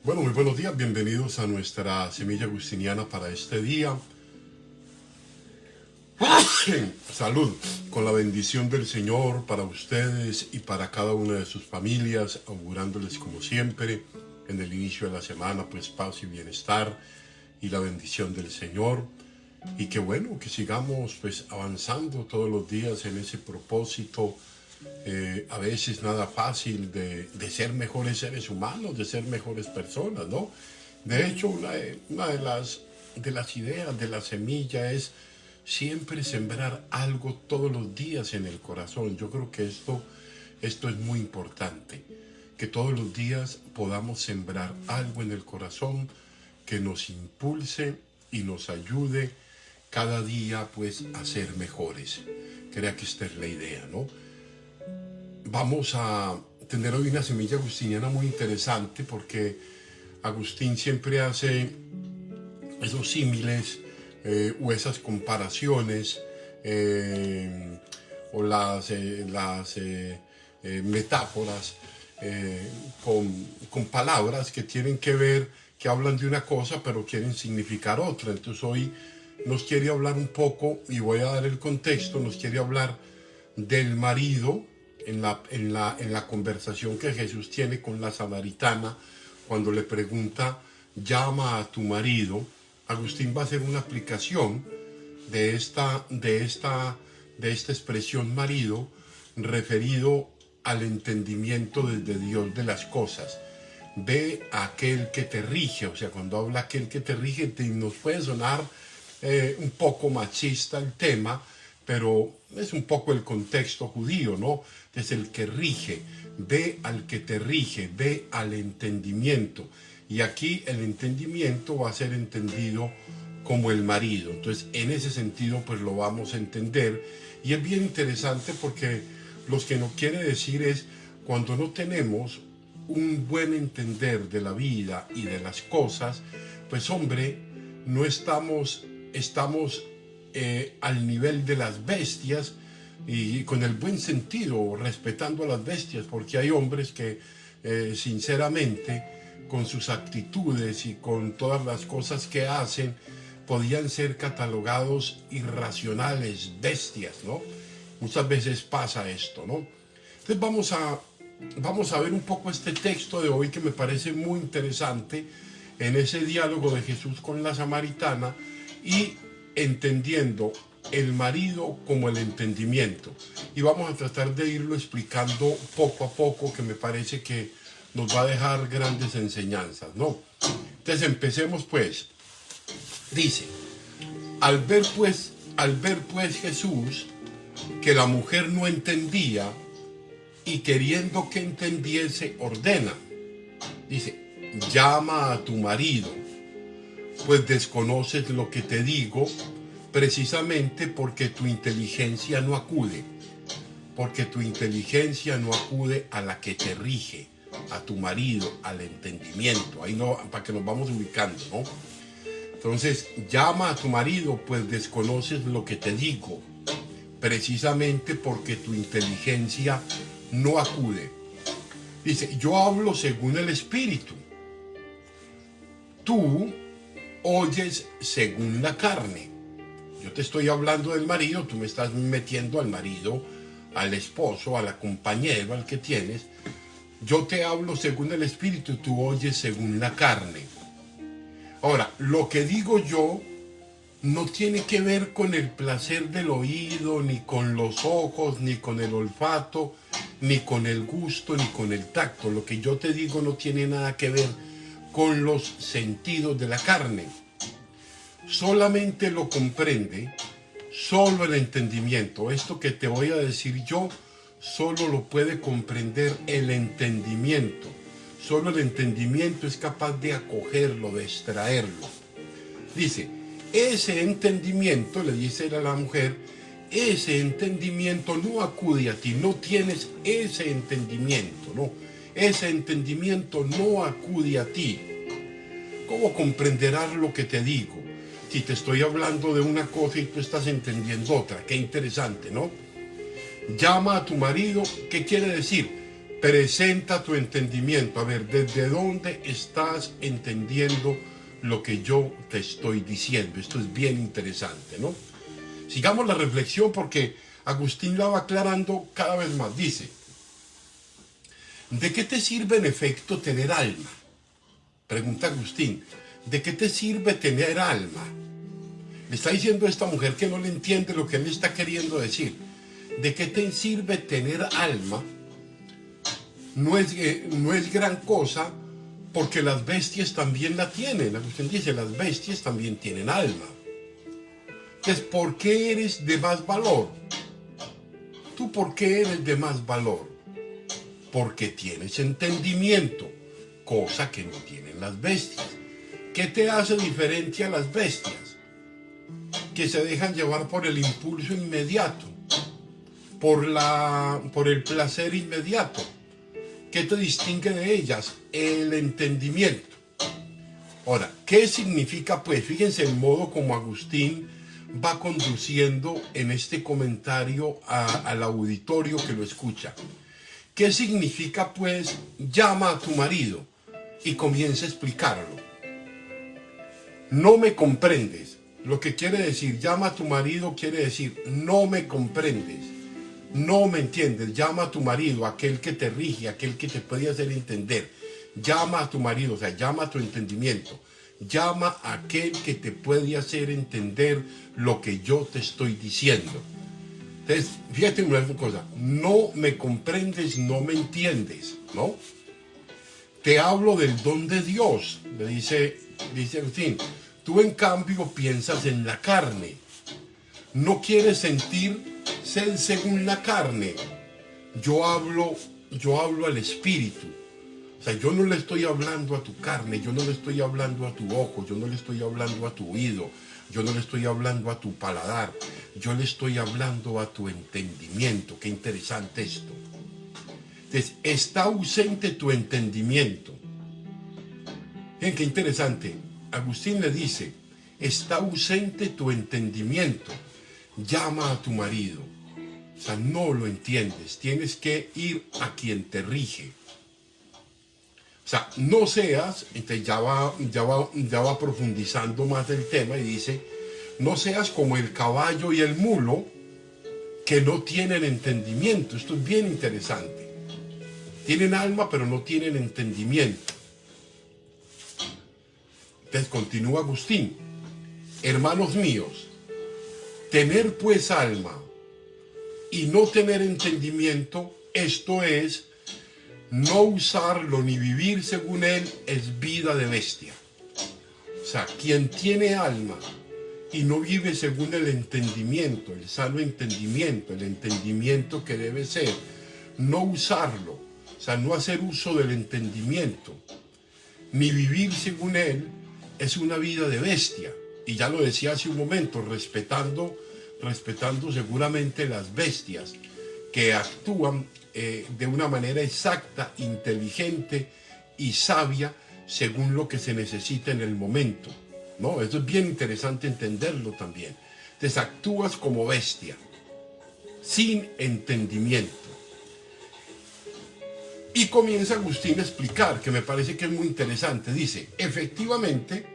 Bueno, muy buenos días, bienvenidos a nuestra semilla agustiniana para este día. Salud, con la bendición del Señor para ustedes y para cada una de sus familias, augurándoles como siempre en el inicio de la semana, pues paz y bienestar y la bendición del Señor. Y que bueno, que sigamos pues avanzando todos los días en ese propósito. A veces nada fácil de ser mejores seres humanos, de ser mejores personas, ¿no? De hecho, una de las ideas de la semilla es siempre sembrar algo todos los días en el corazón. Yo creo que esto es muy importante, que todos los días podamos sembrar algo en el corazón que nos impulse y nos ayude cada día pues a ser mejores. Creo que esta es la idea, ¿no? Vamos a tener hoy una semilla agustiniana muy interesante porque Agustín siempre hace esos símiles o esas comparaciones o las metáforas con palabras que tienen que ver, que hablan de una cosa pero quieren significar otra. Entonces hoy nos quiere hablar un poco, y voy a dar el contexto, nos quiere hablar del marido en la conversación que Jesús tiene con la samaritana cuando le pregunta, llama a tu marido. Agustín va a hacer una aplicación de esta expresión marido referido al entendimiento desde Dios de las cosas. Ve a aquel que te rige, o sea, cuando habla aquel que te rige, nos puede sonar un poco machista el tema, pero es un poco el contexto judío, ¿no? Es el que rige, ve al que te rige, ve al entendimiento. Y aquí el entendimiento va a ser entendido como el marido. Entonces, en ese sentido, pues lo vamos a entender. Y es bien interesante porque lo que nos quiere decir es, cuando no tenemos un buen entender de la vida y de las cosas, pues hombre, no estamos al nivel de las bestias, y con el buen sentido, respetando a las bestias, porque hay hombres que sinceramente con sus actitudes y con todas las cosas que hacen podían ser catalogados irracionales, bestias, ¿no? Muchas veces pasa esto, ¿no? Entonces vamos a ver un poco este texto de hoy que me parece muy interesante en ese diálogo de Jesús con la samaritana y entendiendo el marido como el entendimiento. Y vamos a tratar de irlo explicando poco a poco, que me parece que nos va a dejar grandes enseñanzas, ¿no? Entonces empecemos pues. Dice, al ver pues Jesús que la mujer no entendía y queriendo que entendiese, ordena. Dice, llama a tu marido, pues desconoces lo que te digo, precisamente porque tu inteligencia no acude. Porque tu inteligencia no acude a la que te rige, a tu marido, al entendimiento. Ahí no, para que nos vamos ubicando, ¿no? Entonces, llama a tu marido, pues desconoces lo que te digo, precisamente porque tu inteligencia no acude. Dice, yo hablo según el Espíritu. Tú oyes según la carne. Yo te estoy hablando del marido, tú me estás metiendo al marido, al esposo, al compañero, al que tienes. Yo te hablo según el Espíritu, tú oyes según la carne. Ahora, lo que digo yo no tiene que ver con el placer del oído, ni con los ojos, ni con el olfato, ni con el gusto, ni con el tacto. Lo que yo te digo no tiene nada que ver con los sentidos de la carne. Solamente lo comprende solo el entendimiento. Esto que te voy a decir yo, solo lo puede comprender el entendimiento. Solo el entendimiento es capaz de acogerlo, de extraerlo. Dice, ese entendimiento, le dice a la mujer, ese entendimiento no acude a ti, no tienes ese entendimiento, ¿no? Ese entendimiento no acude a ti. ¿Cómo comprenderás lo que te digo? Si te estoy hablando de una cosa y tú estás entendiendo otra. Qué interesante, ¿no? Llama a tu marido, ¿qué quiere decir? presenta tu entendimiento. A ver, ¿desde dónde estás entendiendo lo que yo te estoy diciendo? Esto es bien interesante, ¿no? Sigamos la reflexión porque Agustín la va aclarando cada vez más. Dice, ¿de qué te sirve en efecto tener alma? Pregunta Agustín, ¿de qué te sirve tener alma? Le está diciendo a esta mujer que no le entiende lo que él está queriendo decir. ¿De qué te sirve tener alma? No es gran cosa, porque las bestias también la tienen. Agustín dice, las bestias también tienen alma. Entonces, ¿por qué eres de más valor? ¿Tú por qué eres de más valor? Porque tienes entendimiento, cosa que no tienen las bestias. ¿Qué te hace diferente a las bestias? Que se dejan llevar por el impulso inmediato, por el placer inmediato. ¿Qué te distingue de ellas? El entendimiento. Ahora, ¿qué significa pues? Fíjense el modo como Agustín va conduciendo en este comentario al auditorio que lo escucha. ¿Qué significa pues llama a tu marido? Y comienza a explicarlo. No me comprendes. Lo que quiere decir llama a tu marido quiere decir no me comprendes. No me entiendes, llama a tu marido, aquel que te rige, aquel que te puede hacer entender. Llama a tu marido, o sea, llama a tu entendimiento. Llama a aquel que te puede hacer entender lo que yo te estoy diciendo. Entonces, fíjate una cosa, no me comprendes, no me entiendes, ¿no? Te hablo del don de Dios, le dice Agustín. Tú en cambio piensas en la carne. No quieres sentir sed según la carne. Yo hablo al espíritu. O sea, yo no le estoy hablando a tu carne, yo no le estoy hablando a tu ojo, yo no le estoy hablando a tu oído, yo no le estoy hablando a tu paladar, yo le estoy hablando a tu entendimiento. Qué interesante esto. Entonces, está ausente tu entendimiento. Miren qué interesante. Agustín le dice, está ausente tu entendimiento. Llama a tu marido. O sea, no lo entiendes. Tienes que ir a quien te rige. O sea, no seas, entonces ya va profundizando más del tema y dice, no seas como el caballo y el mulo que no tienen entendimiento. Esto es bien interesante. Tienen alma, pero no tienen entendimiento. Entonces continúa Agustín. Hermanos míos, tener pues alma y no tener entendimiento, esto es, no usarlo ni vivir según él, es vida de bestia. O sea, quien tiene alma y no vive según el entendimiento, el sano entendimiento, el entendimiento que debe ser, no usarlo, o sea, no hacer uso del entendimiento, ni vivir según él, es una vida de bestia. Y ya lo decía hace un momento, respetando seguramente las bestias que actúan de una manera exacta, inteligente y sabia según lo que se necesita en el momento, ¿no? Eso es bien interesante entenderlo también. Entonces actúas como bestia, sin entendimiento. Y comienza Agustín a explicar, que me parece que es muy interesante. Dice, efectivamente,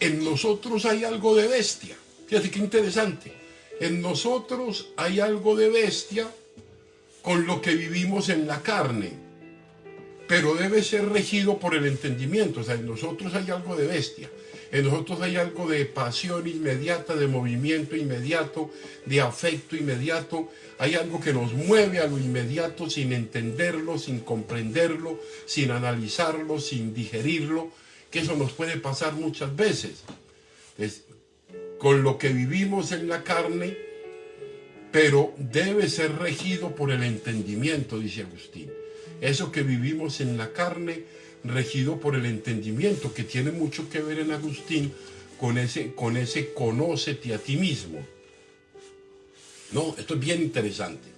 en nosotros hay algo de bestia. Fíjate qué interesante. En nosotros hay algo de bestia con lo que vivimos en la carne, pero debe ser regido por el entendimiento. O sea, en nosotros hay algo de bestia. En nosotros hay algo de pasión inmediata, de movimiento inmediato, de afecto inmediato. Hay algo que nos mueve a lo inmediato sin entenderlo, sin comprenderlo, sin analizarlo, sin digerirlo, que eso nos puede pasar muchas veces. Entonces, con lo que vivimos en la carne, pero debe ser regido por el entendimiento, dice Agustín. Eso que vivimos en la carne, regido por el entendimiento, que tiene mucho que ver en Agustín con ese conócete a ti mismo. No, esto es bien interesante.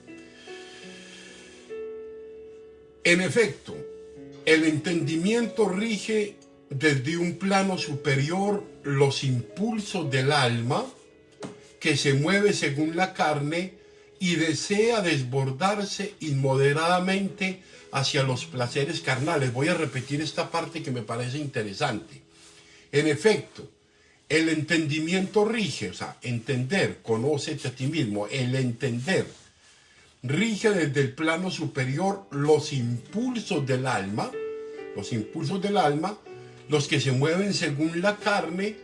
En efecto, el entendimiento rige desde un plano superior los impulsos del alma, que se mueve según la carne y desea desbordarse inmoderadamente hacia los placeres carnales. Voy a repetir esta parte que me parece interesante. En efecto, el entendimiento rige, o sea, entender, conócete a ti mismo, el entender rige desde el plano superior los impulsos del alma, los que se mueven según la carne,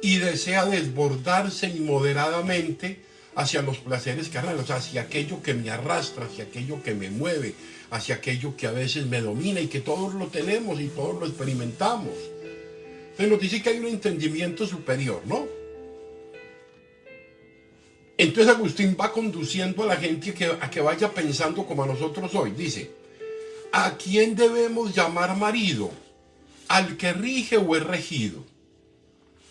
y desea desbordarse inmoderadamente hacia los placeres carnales, o sea, hacia aquello que me arrastra, hacia aquello que me mueve, hacia aquello que a veces me domina y que todos lo tenemos y todos lo experimentamos. Entonces nos dice que hay un entendimiento superior, ¿no? Entonces Agustín va conduciendo a la gente a que vaya pensando como a nosotros hoy. Dice, ¿a quién debemos llamar marido? ¿Al que rige o es regido?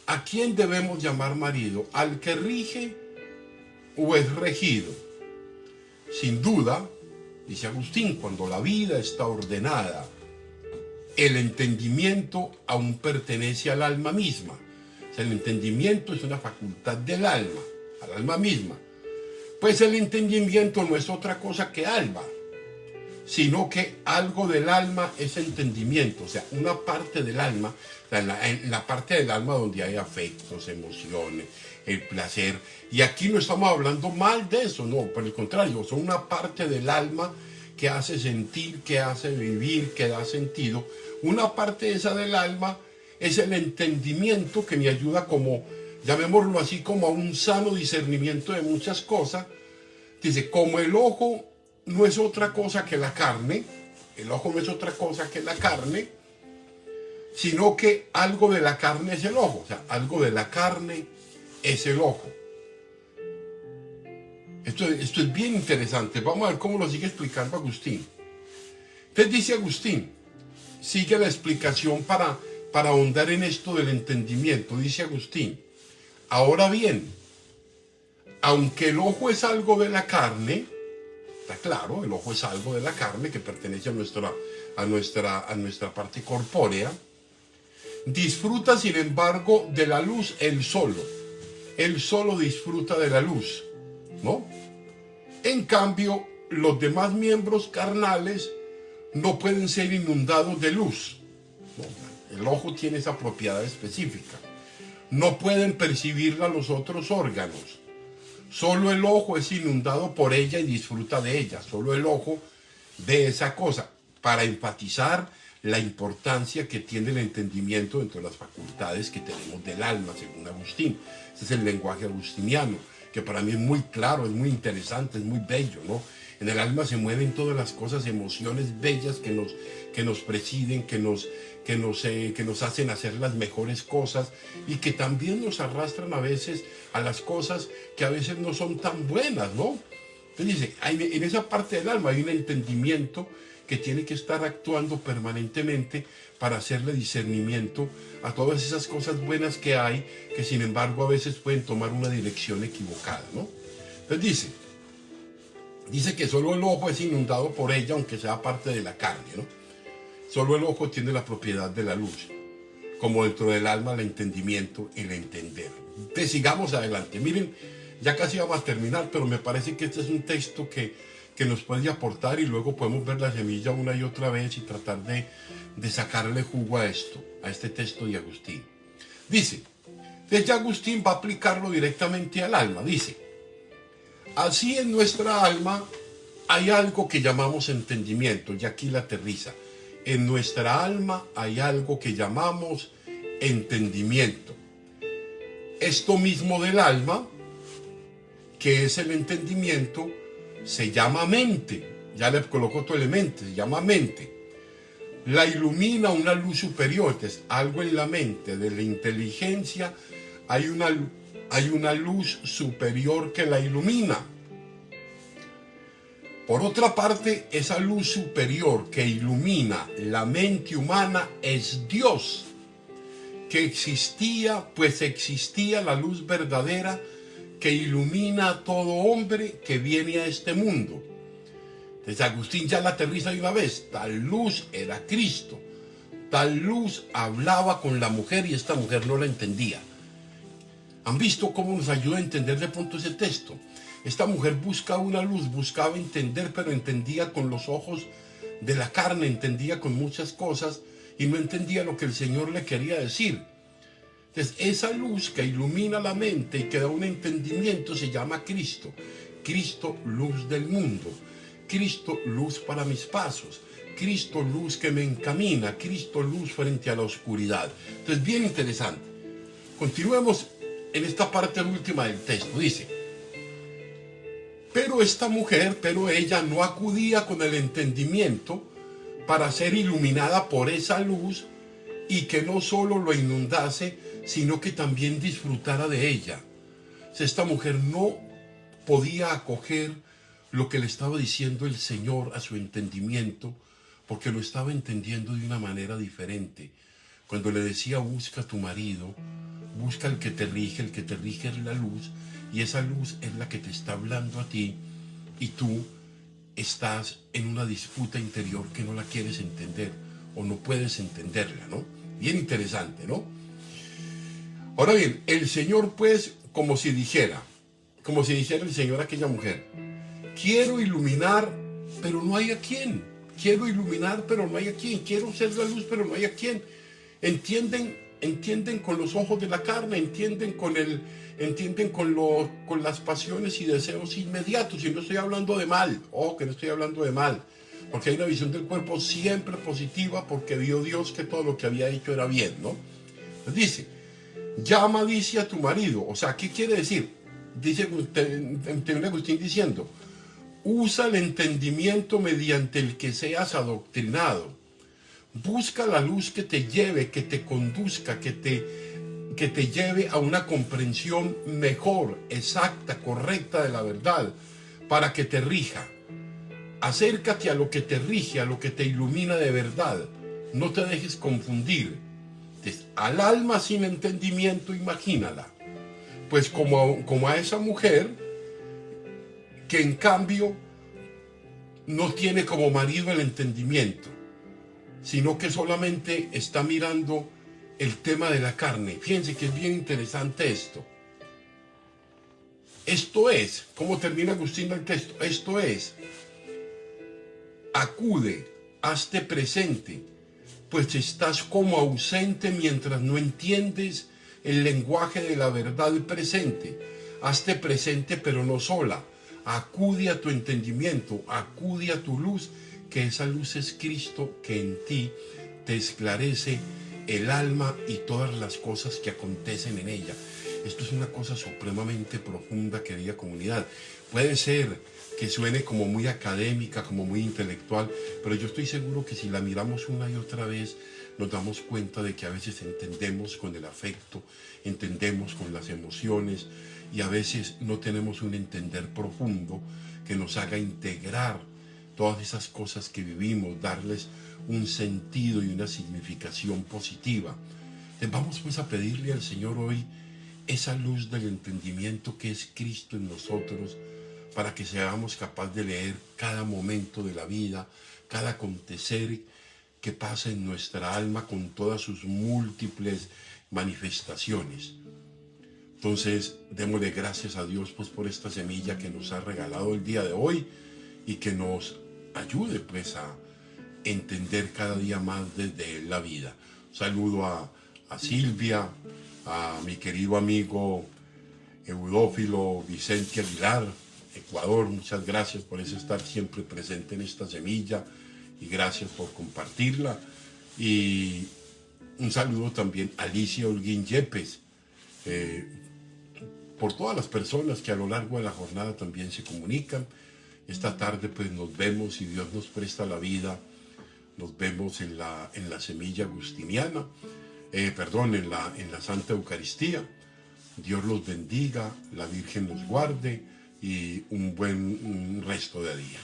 ¿A quién debemos llamar marido? ¿Al que rige o es regido? Sin duda, dice Agustín, cuando la vida está ordenada, el entendimiento aún pertenece al alma misma. O sea, el entendimiento es una facultad del alma, al alma misma. Pues el entendimiento no es otra cosa que alma, sino que algo del alma es entendimiento, o sea, una parte del alma, en la parte del alma donde hay afectos, emociones, el placer. Y aquí no estamos hablando mal de eso, no, por el contrario, son una parte del alma que hace sentir, que hace vivir, que da sentido. Una parte esa del alma es el entendimiento que me ayuda como, llamémoslo así, como a un sano discernimiento de muchas cosas. Dice, como el ojo no es otra cosa que la carne, el ojo no es otra cosa que la carne, sino que algo de la carne es el ojo, o sea, algo de la carne es el ojo. Esto es bien interesante. Vamos a ver cómo lo sigue explicando Agustín. Entonces dice Agustín, sigue la explicación para ahondar en esto del entendimiento. Dice Agustín, ahora bien, aunque el ojo es algo de la carne, está claro, el ojo es algo de la carne que pertenece a nuestra parte corpórea, disfruta sin embargo de la luz él solo disfruta de la luz, ¿no? En cambio, los demás miembros carnales no pueden ser inundados de luz, ¿no? El ojo tiene esa propiedad específica, no pueden percibirla los otros órganos. Solo el ojo es inundado por ella y disfruta de ella. Solo el ojo ve esa cosa, para enfatizar la importancia que tiene el entendimiento dentro de las facultades que tenemos del alma, según Agustín. Ese es el lenguaje agustiniano, que para mí es muy claro, es muy interesante, es muy bello, ¿no? En el alma se mueven todas las cosas, emociones bellas que nos presiden, que nos hacen hacer las mejores cosas y que también nos arrastran a veces a las cosas que a veces no son tan buenas, ¿no? Entonces dice, en esa parte del alma hay un entendimiento que tiene que estar actuando permanentemente para hacerle discernimiento a todas esas cosas buenas que hay, que sin embargo a veces pueden tomar una dirección equivocada, ¿no? Entonces dice que solo el ojo es inundado por ella, aunque sea parte de la carne, ¿no? Solo el ojo tiene la propiedad de la luz, como dentro del alma el entendimiento, el entender. Entonces sigamos adelante. Miren, ya casi vamos a terminar, pero me parece que este es un texto que nos puede aportar y luego podemos ver la semilla una y otra vez y tratar de sacarle jugo a esto, a este texto de Agustín. Dice, desde Agustín va a aplicarlo directamente al alma. Dice, así en nuestra alma hay algo que llamamos entendimiento, y aquí la aterriza. En nuestra alma hay algo que llamamos entendimiento. Esto mismo del alma, que es el entendimiento, se llama mente. Ya le coloco otro elemento, se llama mente. La ilumina una luz superior. Entonces, algo en la mente, de la inteligencia, hay una luz superior que la ilumina. Por otra parte, esa luz superior que ilumina la mente humana es Dios, que existía, pues existía la luz verdadera que ilumina a todo hombre que viene a este mundo. Entonces Agustín ya la aterriza de una vez. Tal luz era Cristo. Tal luz hablaba con la mujer y esta mujer no la entendía. ¿Han visto cómo nos ayuda a entender de pronto ese texto? Esta mujer buscaba una luz, buscaba entender, pero entendía con los ojos de la carne, entendía con muchas cosas y no entendía lo que el Señor le quería decir. Entonces, esa luz que ilumina la mente y que da un entendimiento se llama Cristo. Cristo, luz del mundo. Cristo, luz para mis pasos. Cristo, luz que me encamina. Cristo, luz frente a la oscuridad. Entonces, bien interesante. Continuemos en esta parte última del texto. Dice: pero esta mujer, pero ella no acudía con el entendimiento para ser iluminada por esa luz y que no solo lo inundase, sino que también disfrutara de ella. Esta mujer no podía acoger lo que le estaba diciendo el Señor a su entendimiento, porque lo estaba entendiendo de una manera diferente. Cuando le decía: busca a tu marido, busca el que te rige es la luz, y esa luz es la que te está hablando a ti, y tú estás en una disputa interior que no la quieres entender, o no puedes entenderla, ¿no? Bien interesante, ¿no? Ahora bien, el Señor, pues, como si dijera el Señor a aquella mujer: quiero iluminar, pero no hay a quién. Quiero iluminar, pero no hay a quién. Quiero ser la luz, pero no hay a quién. Entienden con los ojos de la carne, entienden con las pasiones y deseos inmediatos. Y no estoy hablando de mal, que no estoy hablando de mal, porque hay una visión del cuerpo siempre positiva, porque vio Dios que todo lo que había hecho era bien, ¿no? Entonces dice: llama, dice, a tu marido. O sea, ¿qué quiere decir? Dice Agustín diciendo: usa el entendimiento mediante el que seas adoctrinado. Busca la luz que te lleve, que te conduzca, que te lleve a una comprensión mejor, exacta, correcta de la verdad, para que te rija. Acércate a lo que te rige, a lo que te ilumina de verdad. No te dejes confundir. Entonces, al alma sin entendimiento, imagínala. Pues como a esa mujer que en cambio no tiene como marido el entendimiento, sino que solamente está mirando el tema de la carne. Fíjense que es bien interesante esto. Esto es, ¿cómo termina Agustín el texto? Esto es: acude, hazte presente, pues estás como ausente mientras no entiendes el lenguaje de la verdad presente. Hazte presente, pero no sola. Acude a tu entendimiento, acude a tu luz, que esa luz es Cristo, que en ti te esclarece el alma y todas las cosas que acontecen en ella. Esto es una cosa supremamente profunda, querida comunidad. Puede ser que suene como muy académica, como muy intelectual, pero yo estoy seguro que si la miramos una y otra vez, nos damos cuenta de que a veces entendemos con el afecto, entendemos con las emociones, y a veces no tenemos un entender profundo que nos haga integrar todas esas cosas que vivimos, darles un sentido y una significación positiva. Entonces vamos pues a pedirle al Señor hoy esa luz del entendimiento que es Cristo en nosotros, para que seamos capaces de leer cada momento de la vida, cada acontecer que pasa en nuestra alma con todas sus múltiples manifestaciones. Entonces, démosle gracias a Dios pues por esta semilla que nos ha regalado el día de hoy y que nos ayude pues a entender cada día más desde la vida. Un saludo a Silvia, a mi querido amigo Eudófilo Vicente Aguilar, Ecuador. Muchas gracias por estar siempre presente en esta semilla y gracias por compartirla. Y un saludo también a Alicia Holguín Yepes, por todas las personas que a lo largo de la jornada también se comunican. Esta tarde pues nos vemos, si Dios nos presta la vida, nos vemos en la semilla agustiniana, en la Santa Eucaristía. Dios los bendiga, la Virgen los guarde y un buen resto de día.